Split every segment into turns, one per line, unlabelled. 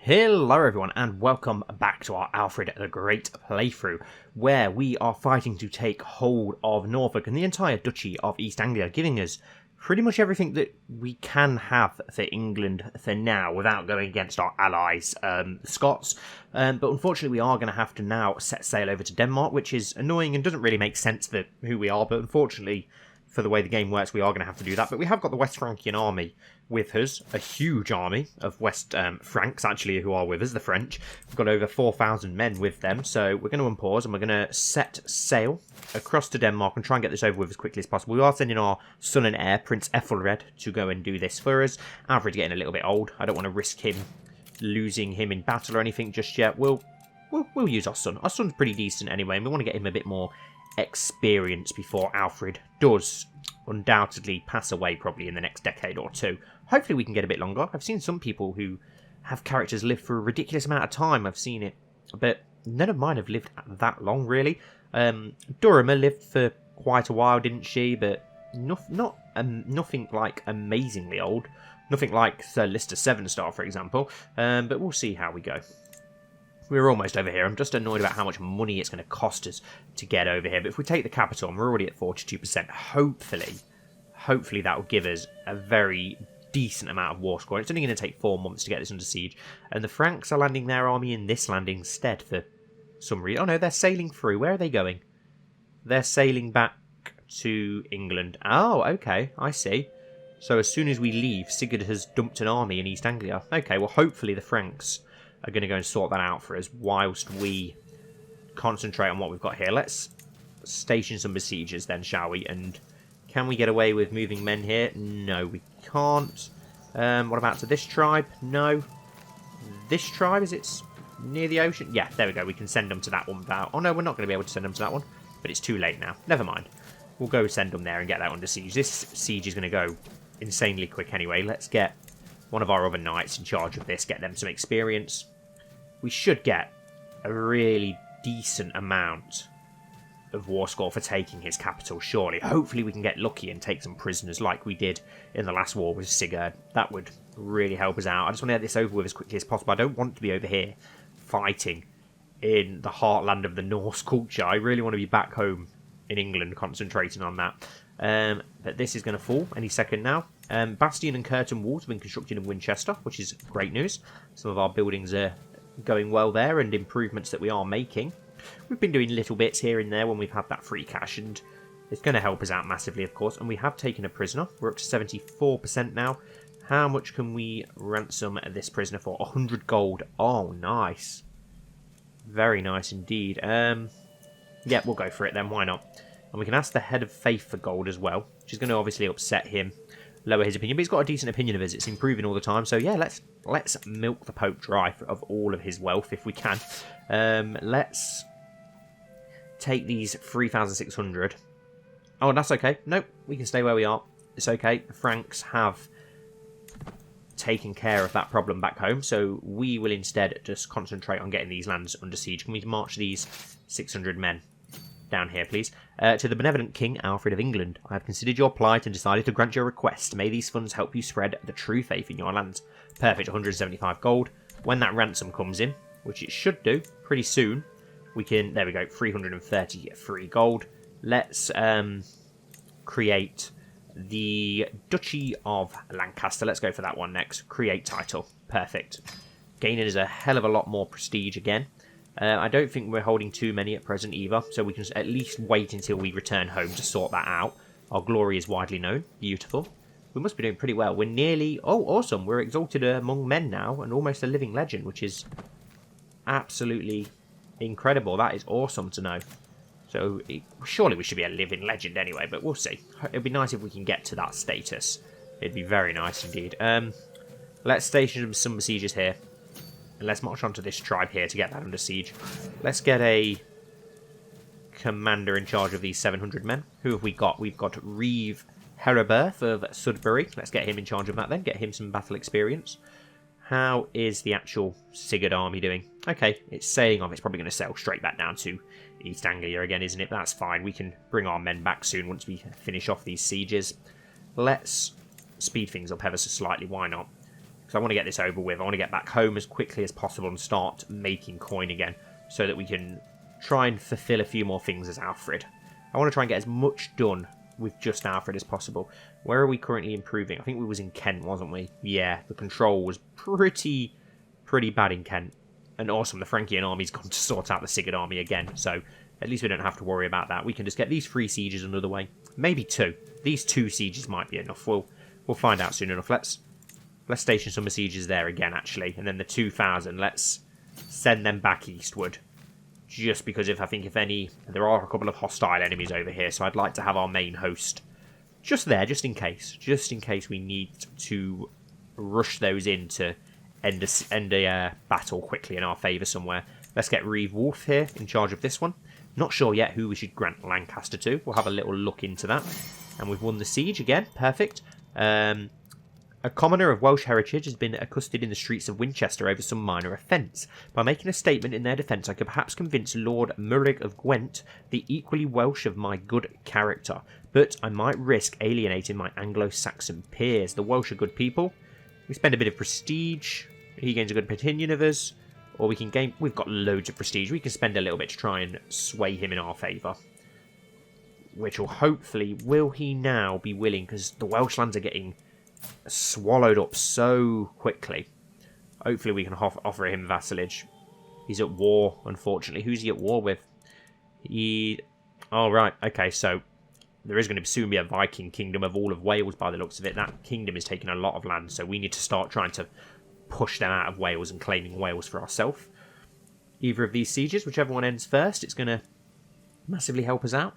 Hello everyone and welcome back to our Alfred the Great playthrough, where we are fighting to take hold of Norfolk and the entire Duchy of East Anglia, giving us pretty much everything that we can have for England for now without going against our allies, the Scots. But unfortunately we are going to have to now set sail over to Denmark, which is annoying and doesn't really make sense for who we are, but unfortunately for the way the game works, we are going to have to do that. But we have got the West Frankian army with us, a huge army of West Franks, actually, who are with us, the French. We've got over 4,000 men with them, so we're going to unpause and we're going to set sail across to Denmark and try and get this over with as quickly as possible. We are sending our son and heir, Prince Ethelred, to go and do this for us. Alfred's getting a little bit old. I don't want to risk him losing him in battle or anything just yet. We'll use our son. Our son's pretty decent anyway, and we want to get him a bit more experience before Alfred does undoubtedly pass away, probably in the next decade or two. Hopefully we can get a bit longer. I've seen some people who have characters live for a ridiculous amount of time. I've seen it, but none of mine have lived that long, really. Durham lived for quite a while, didn't she? But nothing like amazingly old. Nothing like Sir Lister Sevenstar, for example. But we'll see how we go. We're almost over here. I'm just annoyed about how much money it's going to cost us to get over here. But if we take the capital, and we're already at 42%, hopefully that will give us a very decent amount of war score. It's only going to take 4 months to get this under siege. And the Franks are landing their army in this landing instead for some reason. Oh no, they're sailing through. Where are they going? They're sailing back to England. Oh, okay, I see. So as soon as we leave, Sigurd has dumped an army in East Anglia. Okay, well hopefully the Franks are going to go and sort that out for us whilst we concentrate on what we've got here. Let's station some besiegers then, shall we? And can we get away with moving men here? No, we can't. What about to this tribe? No. This tribe, is it near the ocean? Yeah, there we go. We can send them to that one without... Oh no, we're not going to be able to send them to that one. But it's too late now. Never mind. We'll go send them there and get that under siege. This siege is going to go insanely quick anyway. Let's get one of our other knights in charge of this. Get them some experience. We should get a really decent amount of war score for taking his capital, surely. Hopefully we can get lucky and take some prisoners like we did in the last war with Sigurd. That would really help us out. I just want to get this over with as quickly as possible. I don't want to be over here fighting in the heartland of the Norse culture. I really want to be back home in England concentrating on that. But this is going to fall any second now. Bastion and curtain walls have been constructed in Winchester, which is great news. Some of our buildings are going well there, and improvements that we are making. We've been doing little bits here and there when we've had that free cash, and it's going to help us out massively, of course. And we have taken a prisoner. We're up to 74% now. How much can we ransom this prisoner for? 100 gold. Oh, nice. Very nice indeed. Yeah, we'll go for it then. Why not? And we can ask the head of faith for gold as well, which is going to obviously upset him, lower his opinion, but he's got a decent opinion of us. It's improving all the time. So yeah, let's milk the Pope dry of all of his wealth if we can. Let's take these 3,600. Oh, that's okay. Nope, we can stay where we are. It's okay. The Franks have taken care of that problem back home, so we will instead just concentrate on getting these lands under siege. Can we march these 600 men down here, please? To the benevolent King Alfred of England, I have considered your plight and decided to grant your request. May these funds help you spread the true faith in your lands. Perfect, 175 gold. When that ransom comes in, which it should do pretty soon, we can, there we go, 333 gold. Let's create the Duchy of Lancaster. Let's go for that one next. Create title. Perfect. Gaining is a hell of a lot more prestige again. I don't think we're holding too many at present either, so we can at least wait until we return home to sort that out. Our glory is widely known. Beautiful. We must be doing pretty well. We're nearly... Oh, awesome. We're exalted among men now and almost a living legend, which is absolutely incredible. That is awesome to know. So, surely we should be a living legend anyway, but we'll see. It'd be nice if we can get to that status. It'd be very nice indeed. Let's station some besiegers here. And let's march on to this tribe here to get that under siege. Let's get a commander in charge of these 700 men. Who have we got? We've got Reeve Heraberth of Sudbury. Let's get him in charge of that then. Get him some battle experience. How is the actual Sigurd army doing? Okay, it's sailing off. It's probably going to sail straight back down to East Anglia again, isn't it? That's fine. We can bring our men back soon once we finish off these sieges. Let's speed things up ever so slightly. Why not? because I want to get this over with. I want to get back home as quickly as possible and start making coin again, so that we can try and fulfill a few more things as Alfred. I want to try and get as much done with just Alfred as possible. Where are we currently improving? I think we was in Kent, wasn't we? Yeah, the control was pretty bad in Kent. And awesome, the Frankian army's gone to sort out the Sigurd army again, so at least we don't have to worry about that. We can just get these 3 sieges another way. Maybe 2. These 2 sieges might be enough. We'll find out soon enough. Let's station some sieges there again, actually. And then the 2,000, let's send them back eastward. Just because if there are a couple of hostile enemies over here, so I'd like to have our main host just there, just in case we need to rush those in to end a battle quickly in our favour somewhere. Let's get Reeve Wolf here in charge of this one. Not sure yet who we should grant Lancaster to. We'll have a little look into that. And we've won the siege again. Perfect. A commoner of Welsh heritage has been accosted in the streets of Winchester over some minor offence. By making a statement in their defence, I could perhaps convince Lord Murrig of Gwent, the equally Welsh, of my good character. But I might risk alienating my Anglo-Saxon peers. The Welsh are good people. We spend a bit of prestige. He gains a good opinion of us. Or we can gain... We've got loads of prestige. We can spend a little bit to try and sway him in our favour. Which will hopefully... Will he now be willing? Because the Welsh lands are getting swallowed up so quickly. Hopefully we can offer him vassalage. He's at war, unfortunately. Who's he at war with? Oh, right. Okay, so there is going to soon be a Viking kingdom of all of Wales by the looks of it. That kingdom is taking a lot of land, so we need to start trying to push them out of Wales and claiming Wales for ourselves. Either of these sieges, whichever one ends first, it's going to massively help us out.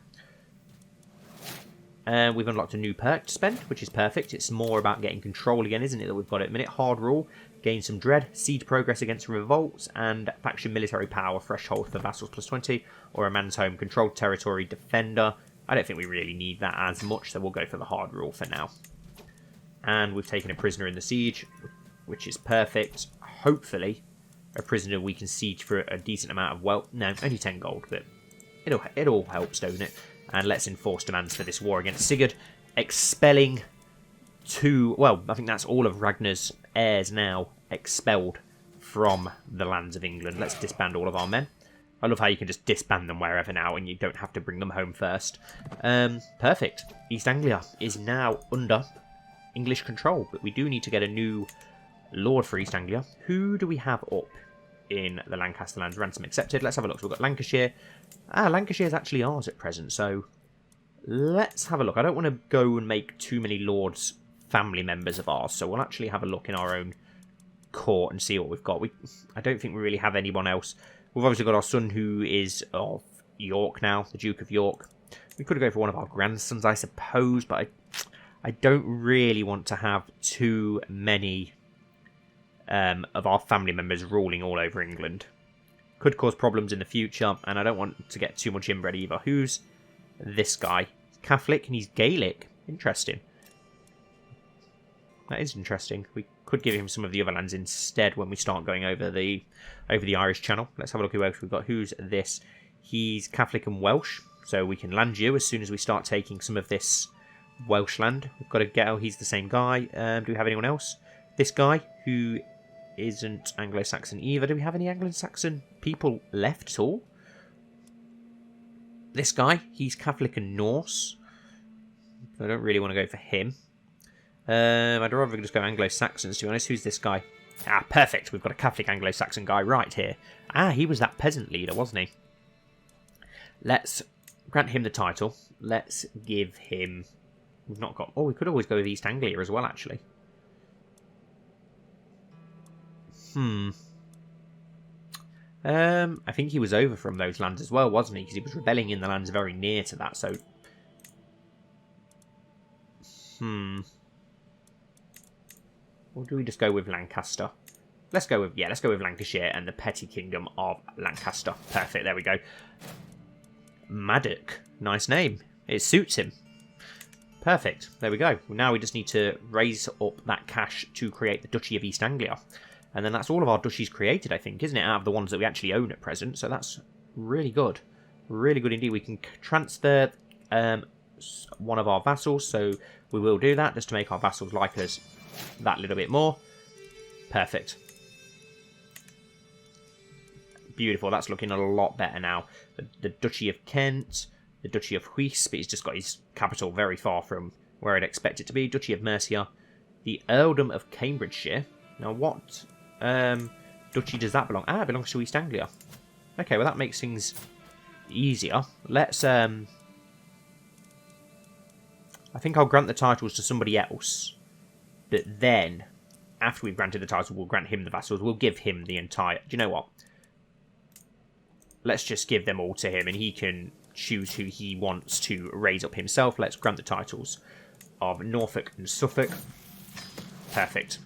We've unlocked a new perk to spend, which is perfect. It's more about getting control again, isn't it, that we've got at the minute. Hard rule, gain some dread, siege progress against revolts, and faction military power threshold for vassals plus 20, or a man's home controlled territory defender. I don't think we really need that as much, so we'll go for the hard rule for now. And we've taken a prisoner in the siege, which is perfect. Hopefully, a prisoner we can siege for a decent amount of wealth. No, only 10 gold, but it all helps, doesn't it? And let's enforce demands for this war against Sigurd, expelling well, I think that's all of Ragnar's heirs now expelled from the lands of England. Let's disband all of our men. I love how you can just disband them wherever now and you don't have to bring them home first. Perfect. East Anglia is now under English control, but we do need to get a new lord for East Anglia. Who do we have up in the Lancaster lands? Ransom accepted. Let's have a look. So we've got Lancashire. Lancashire is actually ours at present, so let's have a look. I don't want to go and make too many lords family members of ours, so we'll actually have a look in our own court and see what we've got. I don't think we really have anyone else. We've obviously got our son who is of York now, the Duke of York. We could go for one of our grandsons, I suppose, but I don't really want to have too many of our family members ruling all over England. Could cause problems in the future, and I don't want to get too much inbred either. Who's this guy? He's Catholic and he's Gaelic. Interesting. That is interesting. We could give him some of the other lands instead when we start going over the Irish Channel. Let's have a look who else we've got. Who's this? He's Catholic and Welsh, so we can land you as soon as we start taking some of this Welsh land. We've got to get... Oh, he's the same guy. Do we have anyone else? This guy who isn't Anglo-Saxon either. Do we have any Anglo-Saxon people left at all? This guy, he's Catholic and Norse. I don't really want to go for him. I'd rather just go Anglo-Saxons, to be honest. Who's this guy? Ah, perfect. We've got a Catholic Anglo-Saxon guy right here. Ah, he was that peasant leader, wasn't he? Let's grant him the title. Let's give him... We've not got... Oh, we could always go with East Anglia as well, actually. I think he was over from those lands as well, wasn't he? Because he was rebelling in the lands very near to that, so... Or do we just go with Lancaster? Let's go with Lancashire and the petty kingdom of Lancaster. Perfect, there we go. Maddock. Nice name. It suits him. Perfect, there we go. Now we just need to raise up that cash to create the Duchy of East Anglia. And then that's all of our duchies created, I think, isn't it? Out of the ones that we actually own at present. So that's really good. Really good indeed. We can transfer one of our vassals. So we will do that just to make our vassals like us that little bit more. Perfect. Beautiful. That's looking a lot better now. The Duchy of Kent, the Duchy of Huis, but he's just got his capital very far from where I'd expect it to be. Duchy of Mercia, the Earldom of Cambridgeshire. Now, what duchy does that belong? Ah, it belongs to East Anglia. Okay, well, that makes things easier. Let's, I think I'll grant the titles to somebody else. But then, after we've granted the title, we'll grant him the vassals. We'll give him the entire... Do you know what? Let's just give them all to him, and he can choose who he wants to raise up himself. Let's grant the titles of Norfolk and Suffolk. Perfect.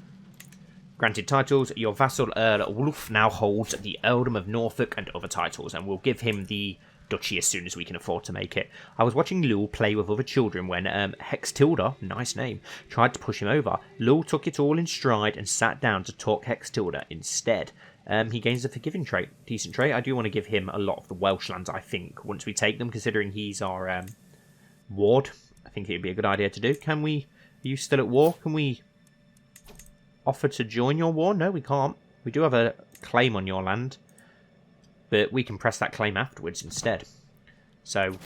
Granted titles. Your vassal Earl Wulf now holds the Earldom of Norfolk and other titles, and we'll give him the duchy as soon as we can afford to make it. I was watching Lul play with other children when Hextilda, nice name, tried to push him over. Lul took it all in stride and sat down to talk Hextilda instead. He gains a forgiving trait. Decent trait. I do want to give him a lot of the Welsh lands, I think, once we take them, considering he's our ward. I think it would be a good idea to do. Can we... Are you still at war? Can we offer to join your war? No, we can't. We do have a claim on your land, but we can press that claim afterwards instead. So,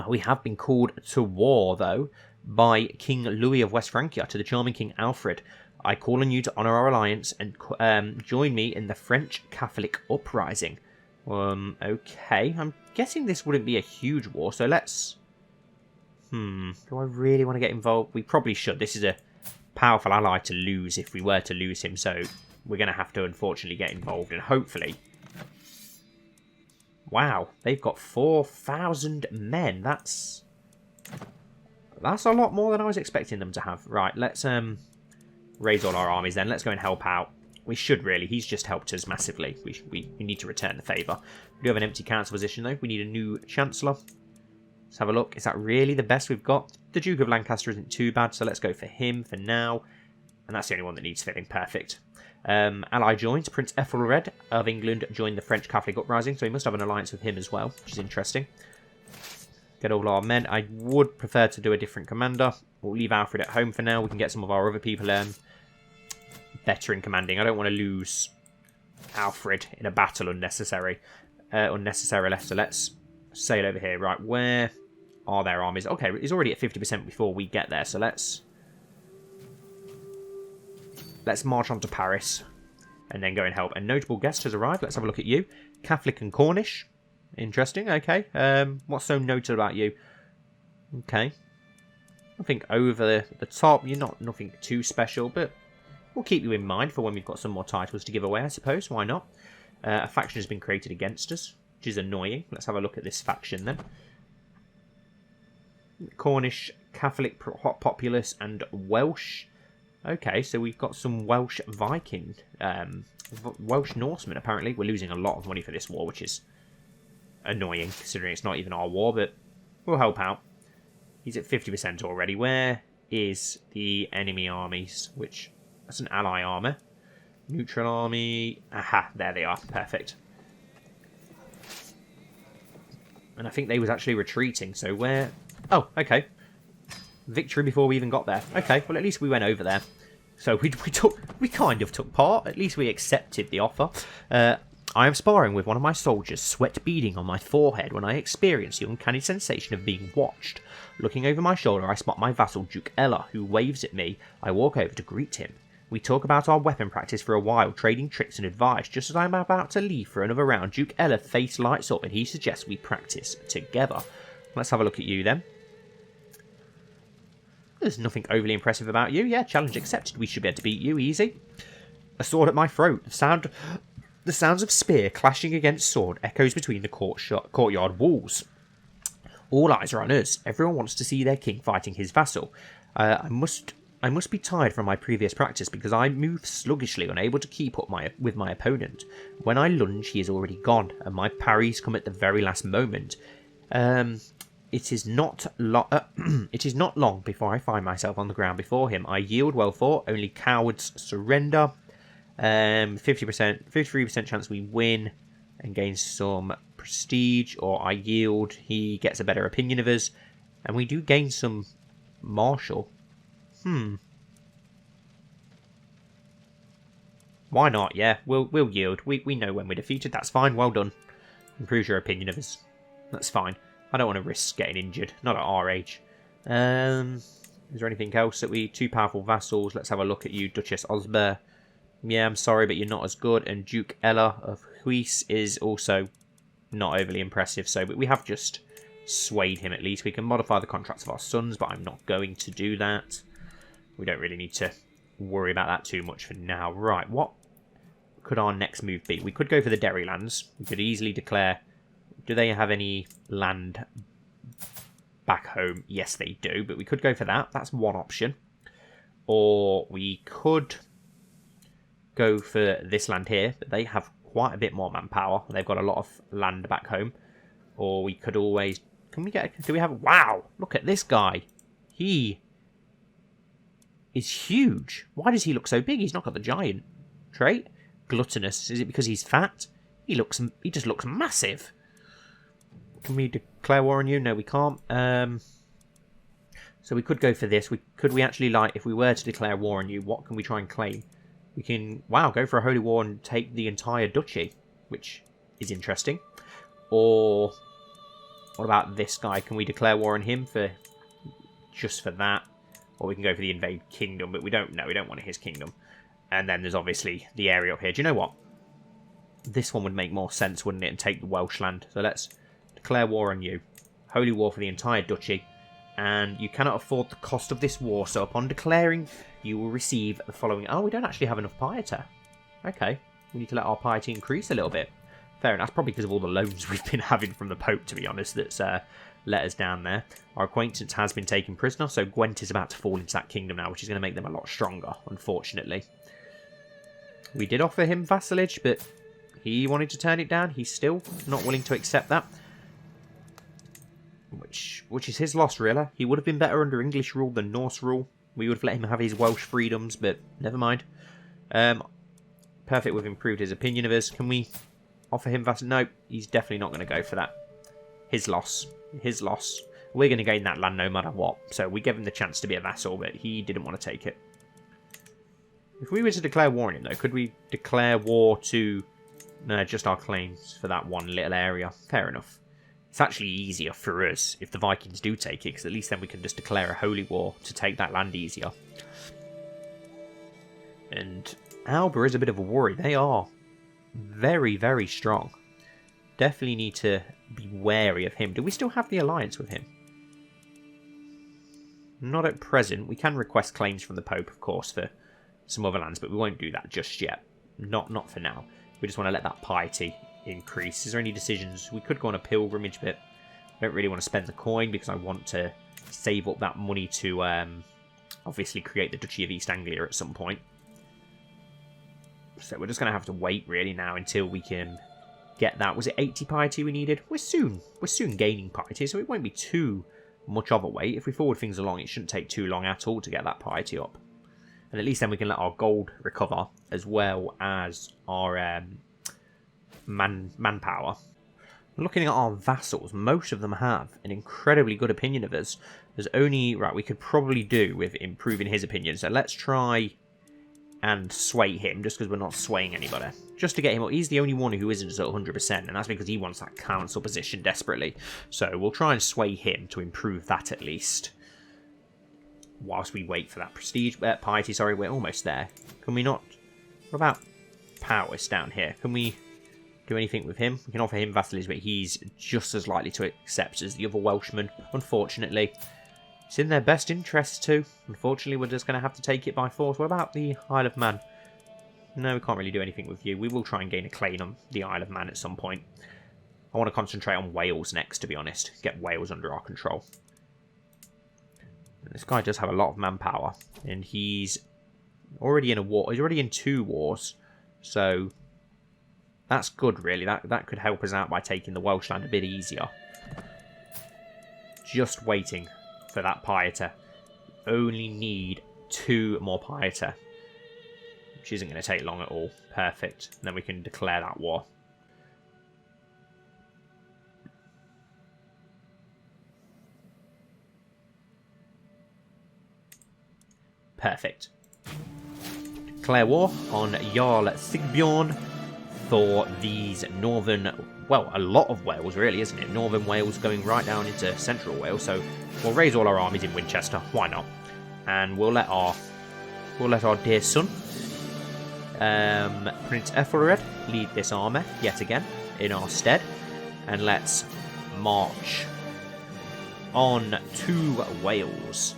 we have been called to war, though, by King Louis of West Francia to the charming King Alfred. I call on you to honour our alliance and join me in the French Catholic uprising. Okay. I'm guessing this wouldn't be a huge war, so let's... Do I really want to get involved? We probably should. This is a powerful ally to lose if we were to lose him, so we're going to have to, unfortunately, get involved, and hopefully... Wow, they've got 4,000 men. That's a lot more than I was expecting them to have. Right, let's... raise all our armies then. Let's go and help out. We should really. He's just helped us massively. We need to return the favour. We do have an empty council position though. We need a new Chancellor. Let's have a look. Is that really the best we've got? The Duke of Lancaster isn't too bad, so let's go for him for now. And that's the only one that needs filling. Perfect. Ally joins. Prince Ethelred of England joined the French Catholic uprising, so we must have an alliance with him as well, which is interesting. Get all our men. I would prefer to do a different commander. We'll leave Alfred at home for now. We can get some of our other people better in commanding. I don't want to lose Alfred in a battle unnecessarily. So let's sail over here. Right, where are their armies? Okay, he's already at 50% before we get there. So let's march on to Paris and then go and help. A notable guest has arrived. Let's have a look at you. Catholic and Cornish. Interesting, okay. What's so noted about you? Okay. Nothing over the top. You're not nothing too special, but we'll keep you in mind for when we've got some more titles to give away, I suppose. Why not? A faction has been created against us, which is annoying. Let's have a look at this faction then. Cornish, Catholic populace, and Welsh. Okay, so we've got some Welsh Viking. Welsh Norsemen, apparently. We're losing a lot of money for this war, which is annoying, considering it's not even our war, but we'll help out. He's at 50% already. Where is the enemy armies? Which, that's an ally armour. Neutral army. Aha, there they are. Perfect. And I think they was actually retreating, so where... Oh, okay. Victory before we even got there. Okay, well at least we went over there. So we kind of took part. At least we accepted the offer. I am sparring with one of my soldiers, sweat beading on my forehead when I experience the uncanny sensation of being watched. Looking over my shoulder, I spot my vassal, Duke Ella, who waves at me. I walk over to greet him. We talk about our weapon practice for a while, trading tricks and advice. Just as I am about to leave for another round, Duke Ella's face lights up and he suggests we practice together. Let's have a look at you then. There's nothing overly impressive about you. Yeah, challenge accepted. We should be able to beat you. Easy. A sword at my throat. The sounds of spear clashing against sword echoes between the courtyard walls. All eyes are on us. Everyone wants to see their king fighting his vassal. I must be tired from my previous practice because I move sluggishly, unable to keep up with my opponent. When I lunge, he is already gone, and my parries come at the very last moment. It is not long before I find myself on the ground before him. I yield well fought. Only cowards surrender. 53% chance we win and gain some prestige, or I yield. He gets a better opinion of us, and we do gain some martial. Why not? Yeah, we'll yield. We know when we're defeated. That's fine. Well done. Improves your opinion of us. That's fine. I don't want to risk getting injured. Not at our age. Is there anything else that we... Two powerful vassals. Let's have a look at you, Duchess Osber. Yeah, I'm sorry, but you're not as good. And Duke Ella of Huis is also not overly impressive. So, but we have just swayed him at least. We can modify the contracts of our sons, but I'm not going to do that. We don't really need to worry about that too much for now. Right, what could our next move be? We could go for the Derrylands. We could easily declare... Do they have any land back home? Yes, they do, but we could go for that. That's one option. Or we could go for this land here. They have quite a bit more manpower. They've got a lot of land back home. Or we could always... Can we get... Do we have... Wow! Look at this guy. He is huge. Why does he look so big? He's not got the giant trait. Gluttonous. Is it because he's fat? He just looks massive. Can we declare war on you? No, we can't. So we could go for this. Could we actually, like, if we were to declare war on you, what can we try and claim? We can, wow, go for a holy war and take the entire duchy, which is interesting. Or what about this guy? Can we declare war on him just for that? Or we can go for the invade kingdom, but we don't know. We don't want his kingdom. And then there's obviously the area up here. Do you know what? This one would make more sense, wouldn't it? And take the Welsh land. So let's declare war on you. Holy war for the entire duchy. And you cannot afford the cost of this war. So upon declaring, you will receive the following. Oh, we don't actually have enough piety. Okay. We need to let our piety increase a little bit. Fair enough. That's probably because of all the loans we've been having from the Pope, to be honest, that's let us down there. Our acquaintance has been taken prisoner, so Gwent is about to fall into that kingdom now, which is going to make them a lot stronger, unfortunately. We did offer him vassalage, but he wanted to turn it down. He's still not willing to accept that. Which is his loss, really. He would have been better under English rule than Norse rule. We would have let him have his Welsh freedoms, but never mind. Perfect, we've improved his opinion of us. Can we offer him vassal? No, he's definitely not going to go for that. His loss. His loss. We're going to gain that land no matter what. So we gave him the chance to be a vassal, but he didn't want to take it. If we were to declare war on him, though, could we declare war to... No, just our claims for that one little area. Fair enough. It's actually easier for us if the Vikings do take it, because at least then we can just declare a holy war to take that land easier. And Alba is a bit of a worry. They are very, very strong. Definitely need to be wary of him. Do we still have the alliance with him? Not at present. We can request claims from the Pope, of course, for some other lands, but we won't do that just yet. Not for now. We just want to let that piety increase. Is there any decisions? We could go on a pilgrimage, but I don't really want to spend the coin because I want to save up that money to obviously create the Duchy of East Anglia at some point. So we're just going to have to wait really now until we can get that. Was it 80 piety we needed? We're soon gaining piety, so it won't be too much of a wait. If we forward things along, it shouldn't take too long at all to get that piety up. And at least then we can let our gold recover as well as our manpower. Looking at our vassals, most of them have an incredibly good opinion of us. There's only... Right, we could probably do with improving his opinion. So let's try and sway him, just because we're not swaying anybody. Just to get him up. He's the only one who isn't at 100%, and that's because he wants that council position desperately. So we'll try and sway him to improve that at least. Whilst we wait for that prestige... piety, sorry, we're almost there. Can we not... What about Powis down here? Can we do anything with him? We can offer him vassalage, but he's just as likely to accept as the other Welshmen, unfortunately. It's in their best interest too. Unfortunately, we're just going to have to take it by force. What about the Isle of Man? No, we can't really do anything with you. We will try and gain a claim on the Isle of Man at some point. I want to concentrate on Wales next, to be honest. Get Wales under our control. This guy does have a lot of manpower, and he's already in a war. He's already in 2 wars, so that's good, really. That could help us out by taking the Welsh land a bit easier. Just waiting for that piety. Only need 2 more piety, which isn't going to take long at all. Perfect. And then we can declare that war. Perfect. declare war on Jarl Sigbjorn for these northern, well, a lot of Wales really, isn't it? Northern Wales going right down into central Wales, so we'll raise all our armies in Winchester, why not? And we'll let our dear son, Prince Ethelred, lead this army yet again in our stead, and let's march on to Wales.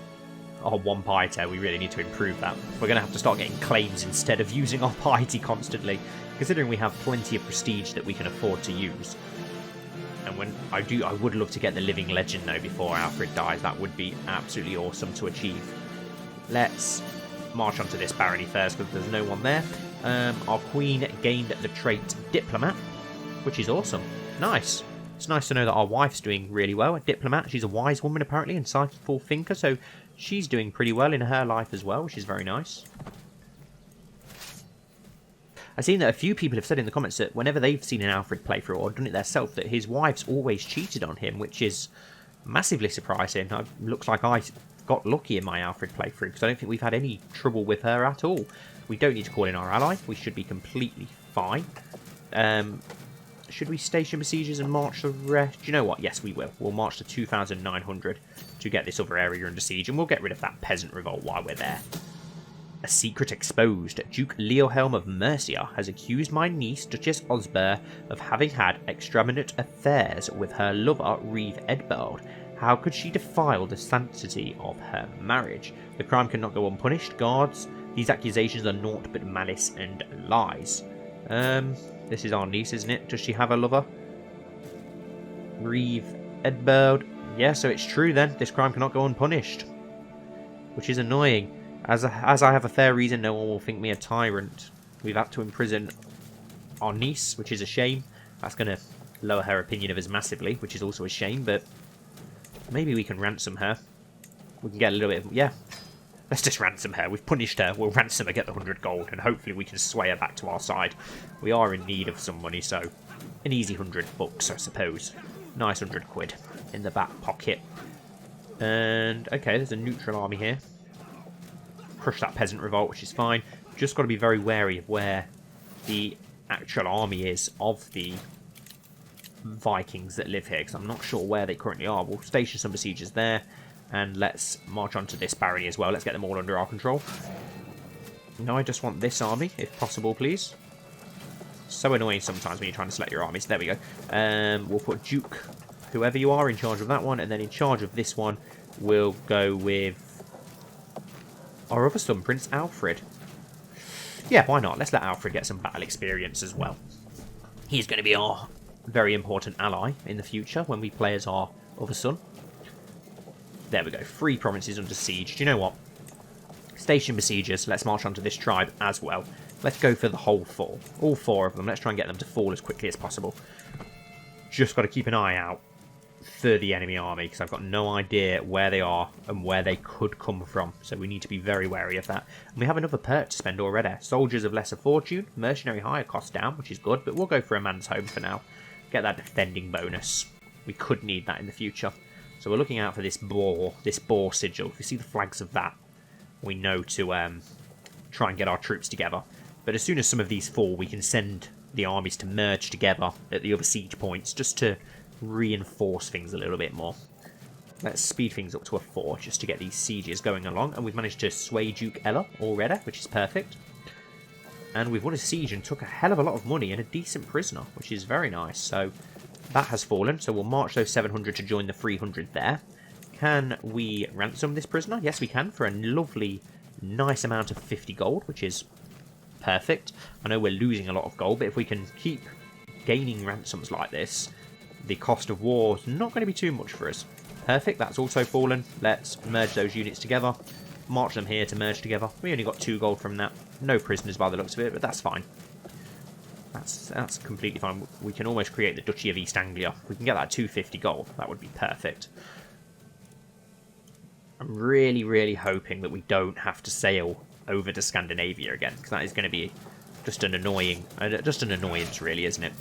Oh, one piety, we really need to improve that. We're going to have to start getting claims instead of using our piety constantly, considering we have plenty of prestige that we can afford to use. And when I would love to get the living legend though before Alfred dies. That would be absolutely awesome to achieve. Let's march onto this barony first because there's no one there. Our queen gained the trait diplomat, which is awesome. Nice. It's nice to know that our wife's doing really well. A diplomat, she's a wise woman apparently, and insightful thinker, so she's doing pretty well in her life as well, which is very nice. I've seen that a few people have said in the comments that whenever they've seen an Alfred playthrough or done it themselves, that his wife's always cheated on him, which is massively surprising. It looks like I got lucky in my Alfred playthrough, because I don't think we've had any trouble with her at all. We don't need to call in our ally. We should be completely fine. Should we station besiegers and march the rest? Do you know what? Yes, we will. We'll march to 2,900 to get this other area under siege, and we'll get rid of that peasant revolt while we're there. A secret exposed. Duke Leohelm of Mercia has accused my niece, Duchess Osber, of having had extravagant affairs with her lover, Reeve Edbald. How could she defile the sanctity of her marriage? The crime cannot go unpunished. Guards, these accusations are naught but malice and lies. This is our niece, isn't it? Does she have a lover? Reeve Edbald. Yeah, so it's true then. This crime cannot go unpunished. Which is annoying. As I have a fair reason, no one will think me a tyrant. We've had to imprison our niece, which is a shame. That's going to lower her opinion of us massively, which is also a shame, but maybe we can ransom her. We can get a little bit of... Yeah, let's just ransom her. We've punished her. We'll ransom her, get the 100 gold, and hopefully we can sway her back to our side. We are in need of some money, so an easy 100 bucks, I suppose. Nice 100 quid in the back pocket. And, okay, there's a neutral army here. Crush that peasant revolt, which is fine. Just got to be very wary of where the actual army is of the Vikings that live here, because I'm not sure where they currently are. We'll station some besiegers there, and let's march on to this barony as well. Let's get them all under our control. No, I just want this army, if possible, please. So annoying sometimes when you're trying to select your armies. There we go. We'll put Duke, whoever you are, in charge of that one, and then in charge of this one, we'll go with our other son, Prince Alfred. Yeah, why not? Let's let Alfred get some battle experience as well. He's going to be our very important ally in the future when we play as our other son. There we go. 3 provinces under siege. Do you know what? Station besiegers. Let's march onto this tribe as well. Let's go for the whole 4. All 4 of them. Let's try and get them to fall as quickly as possible. Just got to keep an eye out for the enemy army, because I've got no idea where they are and where they could come from, so we need to be very wary of that. And we have another perk to spend already. Soldiers of lesser fortune, mercenary hire cost down, which is good, but we'll go for a man's home for now. Get that defending bonus. We could need that in the future. So we're looking out for this boar sigil. If we see the flags of that, we know to try and get our troops together. But as soon as some of these fall, we can send the armies to merge together at the other siege points, just to reinforce things a little bit more. Let's speed things up to a 4 just to get these sieges going along, and we've managed to sway Duke Ella already, which is perfect. And we've won a siege and took a hell of a lot of money and a decent prisoner, which is very nice. So that has fallen, so we'll march those 700 to join the 300 there. Can we ransom this prisoner? Yes, we can, for a lovely, nice amount of 50 gold, which is perfect. I know we're losing a lot of gold, but if we can keep gaining ransoms like this, the cost of war is not going to be too much for us. Perfect, that's also fallen. Let's merge those units together. March them here to merge together. We only got 2 gold from that. No prisoners by the looks of it, but that's fine. That's completely fine. We can almost create the Duchy of East Anglia. If we can get that 250 gold, that would be perfect. I'm really, really hoping that we don't have to sail over to Scandinavia again, because that is going to be just an annoyance, really, isn't it?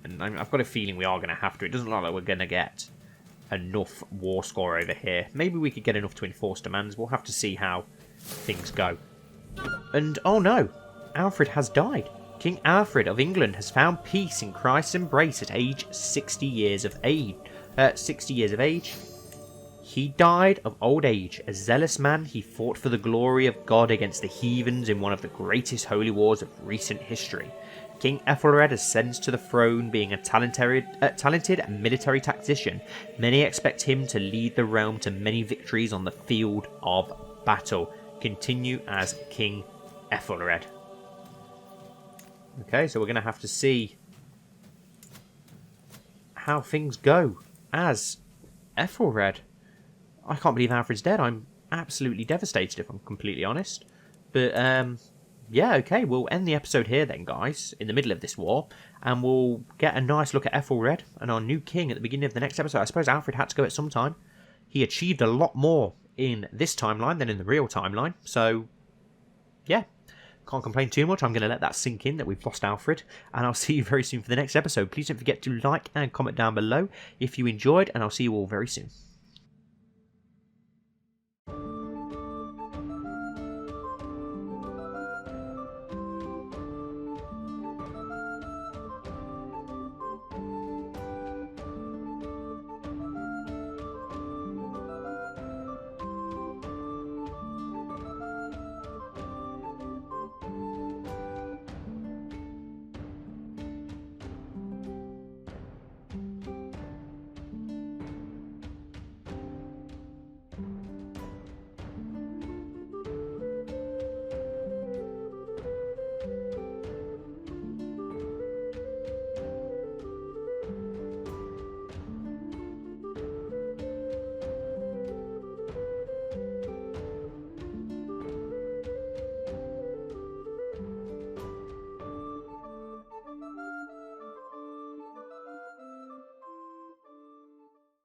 And I've got a feeling we are going to have to. It doesn't look like we're going to get enough war score over here. Maybe we could get enough to enforce demands. We'll have to see how things go. And oh no, Alfred has died. King Alfred of England has found peace in Christ's embrace at age 60 years of age. He died of old age. A zealous man, he fought for the glory of God against the heathens in one of the greatest holy wars of recent history. King Ethelred ascends to the throne, being a talented military tactician. Many expect him to lead the realm to many victories on the field of battle. Continue as King Ethelred. Okay, so we're going to have to see how things go as Ethelred. I can't believe Alfred's dead. I'm absolutely devastated, if I'm completely honest. But, yeah, okay, we'll end the episode here then, guys, in the middle of this war, and we'll get a nice look at Ethelred and our new king at the beginning of the next episode. I suppose Alfred had to go at some time. He achieved a lot more in this timeline than in the real timeline, so, yeah, can't complain too much. I'm going to let that sink in that we've lost Alfred, and I'll see you very soon for the next episode. Please don't forget to like and comment down below if you enjoyed, and I'll see you all very soon.